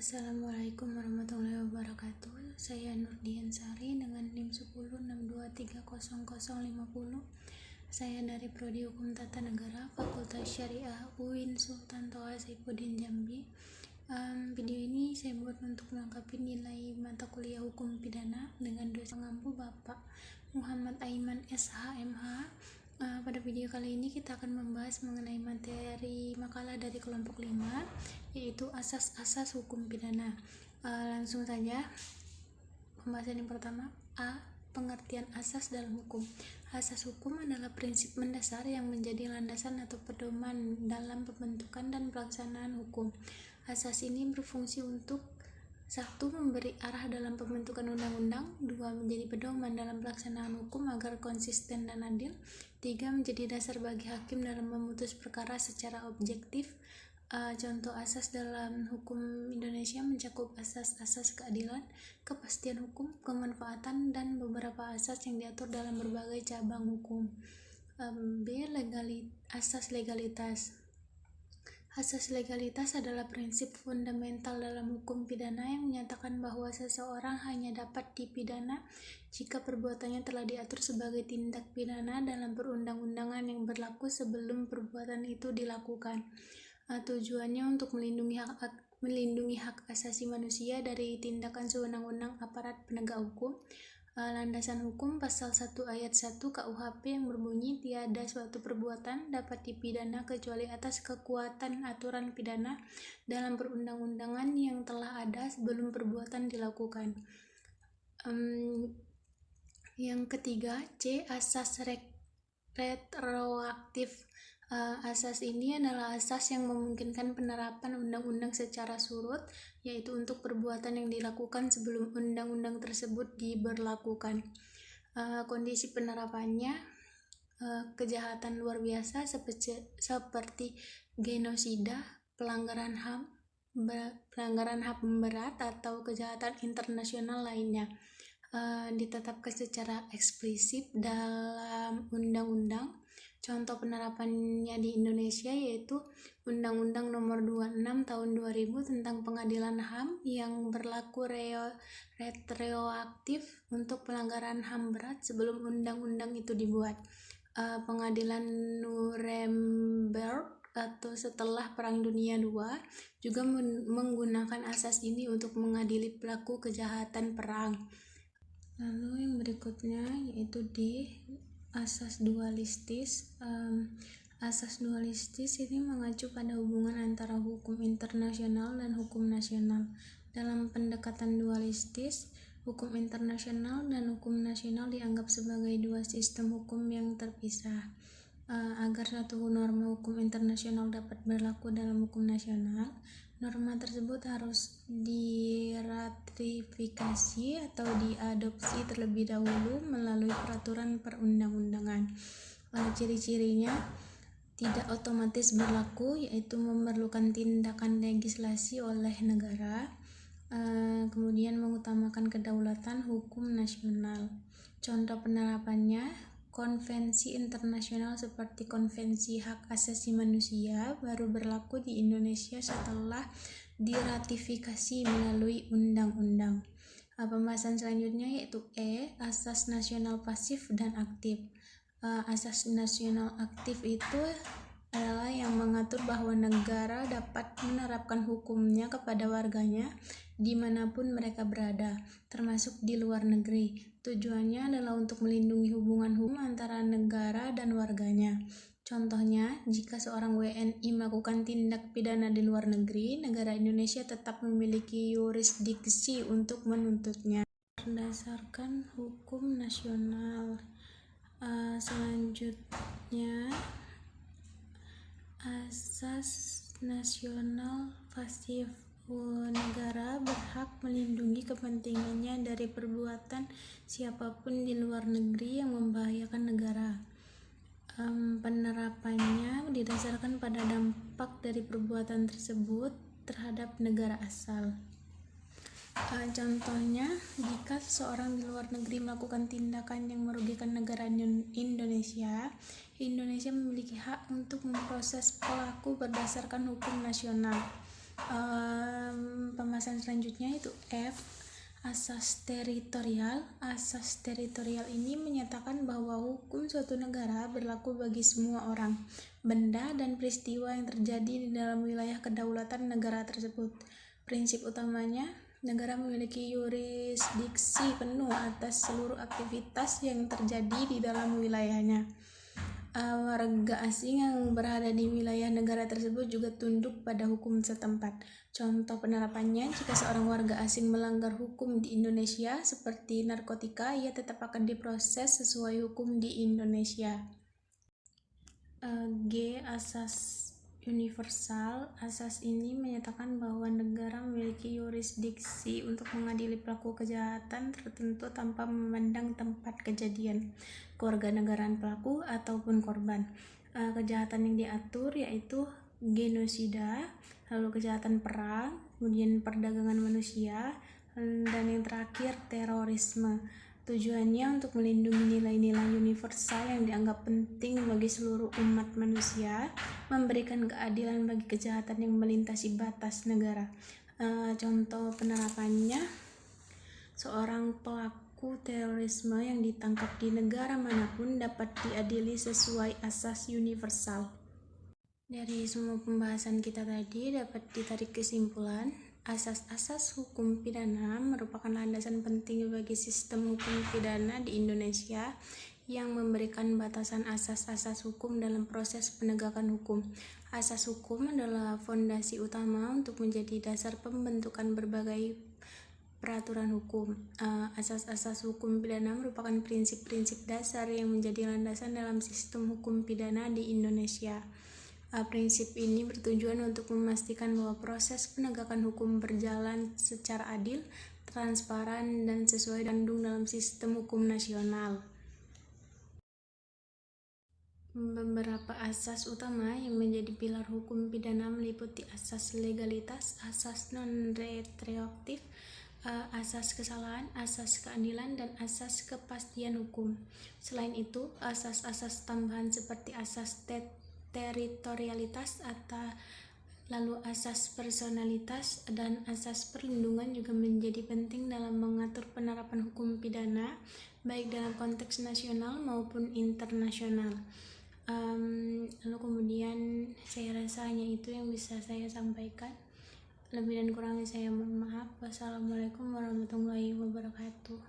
Assalamualaikum warahmatullahi wabarakatuh. Saya Nurdian Sari dengan NIM 1062300050. Saya dari Prodi Hukum Tata Negara, Fakultas Syariah UIN Sultan Toha Saifuddin Jambi. Video ini saya buat untuk melengkapi nilai mata kuliah hukum pidana dengan dosen pengampu Bapak Muhammad Aiman SHMH. Pada video kali ini kita akan membahas mengenai materi makalah dari kelompok 5, yaitu asas-asas hukum pidana. Langsung saja, pembahasan yang pertama. A. Pengertian asas dalam hukum. Asas hukum adalah prinsip mendasar yang menjadi landasan atau pedoman dalam pembentukan dan pelaksanaan hukum. Asas ini berfungsi untuk 1. Memberi arah dalam pembentukan undang-undang. 2. Menjadi pedoman dalam pelaksanaan hukum agar konsisten dan adil. 3. Menjadi dasar bagi hakim dalam memutus perkara secara objektif. Contoh asas dalam hukum Indonesia mencakup asas-asas keadilan, kepastian hukum, kemanfaatan, dan beberapa asas yang diatur dalam berbagai cabang hukum. B. Asas legalitas. Asas legalitas adalah prinsip fundamental dalam hukum pidana yang menyatakan bahwa seseorang hanya dapat dipidana jika perbuatannya telah diatur sebagai tindak pidana dalam perundang-undangan yang berlaku sebelum perbuatan itu dilakukan. Tujuannya untuk melindungi hak asasi manusia dari tindakan sewenang-wenang aparat penegak hukum. Landasan hukum pasal 1 ayat 1 KUHP yang berbunyi tiada suatu perbuatan dapat dipidana kecuali atas kekuatan aturan pidana dalam perundang-undangan yang telah ada sebelum perbuatan dilakukan. Yang ketiga, C. Asas retroaktif. Asas ini adalah asas yang memungkinkan penerapan undang-undang secara surut, yaitu untuk perbuatan yang dilakukan sebelum undang-undang tersebut diberlakukan. Kondisi penerapannya, kejahatan luar biasa seperti genosida, pelanggaran HAM berat, atau kejahatan internasional lainnya ditetapkan secara eksplisit dalam undang-undang. Contoh penerapannya di Indonesia yaitu Undang-Undang Nomor 26 Tahun 2000 tentang Pengadilan HAM yang berlaku retroaktif untuk pelanggaran HAM berat sebelum undang-undang itu dibuat. Pengadilan Nuremberg atau setelah Perang Dunia II juga menggunakan asas ini untuk mengadili pelaku kejahatan perang. Lalu yang berikutnya yaitu D. Asas dualistis. Asas dualistis ini mengacu pada hubungan antara hukum internasional dan hukum nasional. Dalam pendekatan dualistis, hukum internasional dan hukum nasional dianggap sebagai dua sistem hukum yang terpisah. Agar suatu norma hukum internasional dapat berlaku dalam hukum nasional, norma tersebut harus diratifikasi atau diadopsi terlebih dahulu melalui peraturan perundang-undangan. Ciri-cirinya tidak otomatis berlaku, yaitu memerlukan tindakan legislasi oleh negara, kemudian mengutamakan kedaulatan hukum nasional. Contoh penerapannya, konvensi internasional seperti Konvensi Hak Asasi Manusia baru berlaku di Indonesia setelah diratifikasi melalui undang-undang. Pembahasan selanjutnya yaitu E. Asas nasional pasif dan aktif. Asas nasional aktif itu adalah yang mengatur bahwa negara dapat menerapkan hukumnya kepada warganya dimanapun mereka berada, termasuk di luar negeri. Tujuannya adalah untuk melindungi hubungan hukum antara negara dan warganya. Contohnya, jika seorang WNI melakukan tindak pidana di luar negeri, negara Indonesia tetap memiliki yurisdiksi untuk menuntutnya berdasarkan hukum nasional. Selanjutnya, asas nasional pasif. Negara berhak melindungi kepentingannya dari perbuatan siapapun di luar negeri yang membahayakan negara. Penerapannya didasarkan pada dampak dari perbuatan tersebut terhadap negara asal. Contohnya, jika seseorang di luar negeri melakukan tindakan yang merugikan negara Indonesia, Indonesia memiliki hak untuk memproses pelaku berdasarkan hukum nasional. Pembahasan selanjutnya itu F, asas teritorial. Asas teritorial ini menyatakan bahwa hukum suatu negara berlaku bagi semua orang, benda, dan peristiwa yang terjadi di dalam wilayah kedaulatan negara tersebut. Prinsip utamanya, negara memiliki yurisdiksi penuh atas seluruh aktivitas yang terjadi di dalam wilayahnya. Warga asing yang berada di wilayah negara tersebut juga tunduk pada hukum setempat. Contoh penerapannya, jika seorang warga asing melanggar hukum di Indonesia seperti narkotika, ia tetap akan diproses sesuai hukum di Indonesia. G. Asas universal. Asas ini menyatakan bahwa negara memiliki yurisdiksi untuk mengadili pelaku kejahatan tertentu tanpa memandang tempat kejadian, kewarganegaraan pelaku, ataupun korban. Kejahatan yang diatur yaitu genosida, lalu kejahatan perang, kemudian perdagangan manusia, dan yang terakhir terorisme. Tujuannya untuk melindungi nilai-nilai universal yang dianggap penting bagi seluruh umat manusia, memberikan keadilan bagi kejahatan yang melintasi batas negara. Contoh penerapannya, seorang pelaku terorisme yang ditangkap di negara manapun dapat diadili sesuai asas universal. Dari semua pembahasan kita tadi dapat ditarik kesimpulan, asas-asas hukum pidana merupakan landasan penting bagi sistem hukum pidana di Indonesia yang memberikan batasan asas-asas hukum dalam proses penegakan hukum. Asas hukum adalah fondasi utama untuk menjadi dasar pembentukan berbagai peraturan hukum. Asas-asas hukum pidana merupakan prinsip-prinsip dasar yang menjadi landasan dalam sistem hukum pidana di Indonesia. Prinsip ini bertujuan untuk memastikan bahwa proses penegakan hukum berjalan secara adil, transparan, dan sesuai dengan dalam sistem hukum nasional. Beberapa asas utama yang menjadi pilar hukum pidana meliputi asas legalitas, asas non-retroaktif, asas kesalahan, asas keadilan, dan asas kepastian hukum. Selain itu, asas-asas tambahan seperti asas teritorialitas atau lalu asas personalitas dan asas perlindungan juga menjadi penting dalam mengatur penerapan hukum pidana baik dalam konteks nasional maupun internasional. Lalu kemudian saya rasa hanya itu yang bisa saya sampaikan. Lebih dan kurangnya saya mohon maaf. Wassalamualaikum warahmatullahi wabarakatuh.